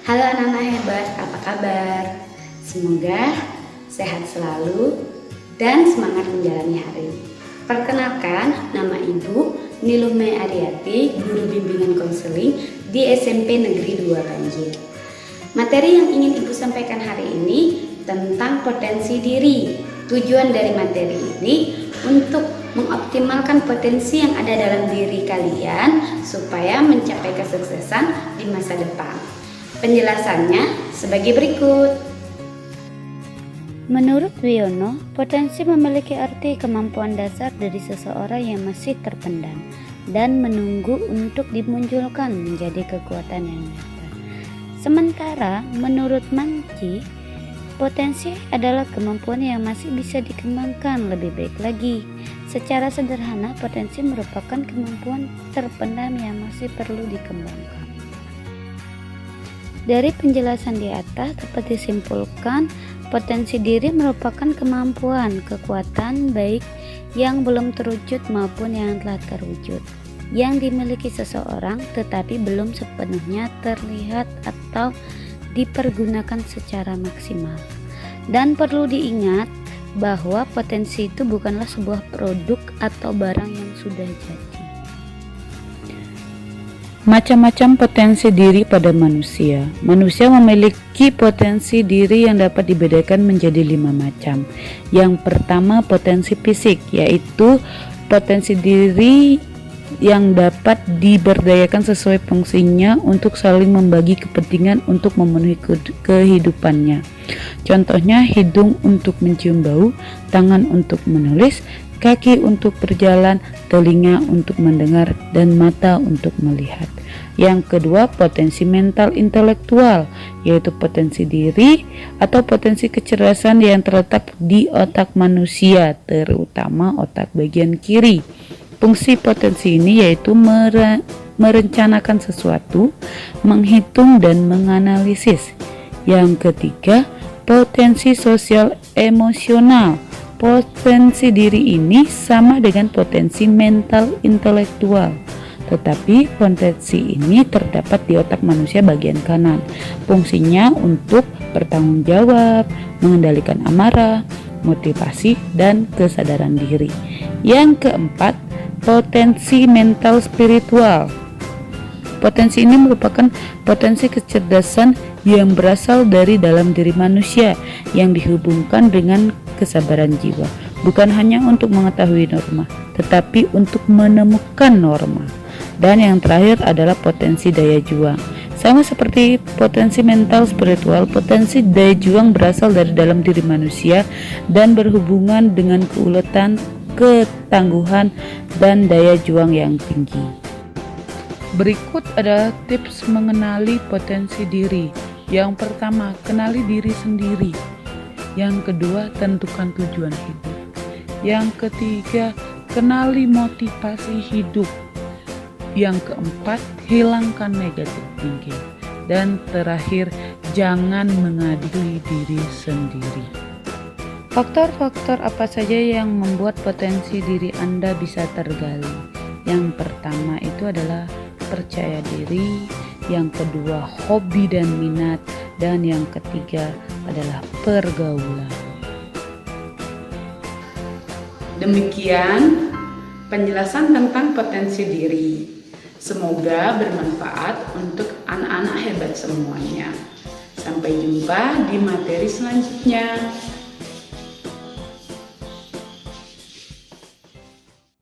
Halo anak-anak hebat, apa kabar? Semoga sehat selalu dan semangat menjalani hari. Perkenalkan, nama Ibu Nilumai Ariati, Guru Bimbingan Konseling di SMP Negeri 2 Banjir. Materi yang ingin Ibu sampaikan hari ini tentang potensi diri. Tujuan dari materi ini untuk mengoptimalkan potensi yang ada dalam diri kalian supaya mencapai kesuksesan di masa depan. Penjelasannya sebagai berikut. Menurut Wiono, potensi memiliki arti kemampuan dasar dari seseorang yang masih terpendam dan menunggu untuk dimunculkan menjadi kekuatan yang nyata. Sementara menurut Manci, potensi adalah kemampuan yang masih bisa dikembangkan lebih baik lagi. Secara sederhana, potensi merupakan kemampuan terpendam yang masih perlu dikembangkan. Dari penjelasan di atas dapat disimpulkan potensi diri merupakan kemampuan, kekuatan baik yang belum terwujud maupun yang telah terwujud yang dimiliki seseorang tetapi belum sepenuhnya terlihat atau dipergunakan secara maksimal. Dan perlu diingat bahwa potensi itu bukanlah sebuah produk atau barang yang sudah jadi. Macam-macam potensi diri pada manusia. Manusia memiliki potensi diri yang dapat dibedakan menjadi 5 macam. Yang pertama, potensi fisik, yaitu potensi diri yang dapat diberdayakan sesuai fungsinya untuk saling membagi kepentingan untuk memenuhi kehidupannya. Contohnya, hidung untuk mencium bau, tangan untuk menulis, kaki untuk berjalan, telinga untuk mendengar, dan mata untuk melihat. Yang kedua, potensi mental intelektual, yaitu potensi diri atau potensi kecerdasan yang terletak di otak manusia, terutama otak bagian kiri. Fungsi potensi ini yaitu merencanakan sesuatu, menghitung dan menganalisis. Yang ketiga, potensi sosial emosional. Potensi diri ini sama dengan potensi mental intelektual, tetapi potensi ini terdapat di otak manusia bagian kanan. Fungsinya untuk bertanggung jawab, mengendalikan amarah, motivasi, dan kesadaran diri. Yang keempat, potensi mental spiritual. Potensi ini merupakan potensi kecerdasan yang berasal dari dalam diri manusia yang dihubungkan dengan kesabaran jiwa, bukan hanya untuk mengetahui norma, tetapi untuk menemukan norma. Dan yang terakhir adalah potensi daya juang. Sama seperti potensi mental spiritual, potensi daya juang berasal dari dalam diri manusia dan berhubungan dengan keuletan, ketangguhan, dan daya juang yang tinggi. Berikut adalah tips mengenali potensi diri. Yang pertama, kenali diri sendiri. Yang kedua, tentukan tujuan hidup. Yang ketiga, kenali motivasi hidup. Yang keempat, hilangkan negatif thinking. Dan terakhir, jangan mengadili diri sendiri. Faktor-faktor apa saja yang membuat potensi diri Anda bisa tergali? Yang pertama itu adalah percaya diri, yang kedua hobi dan minat, dan yang ketiga adalah pergaulan. Demikian penjelasan tentang potensi diri. Semoga bermanfaat untuk anak-anak hebat semuanya. Sampai jumpa di materi selanjutnya.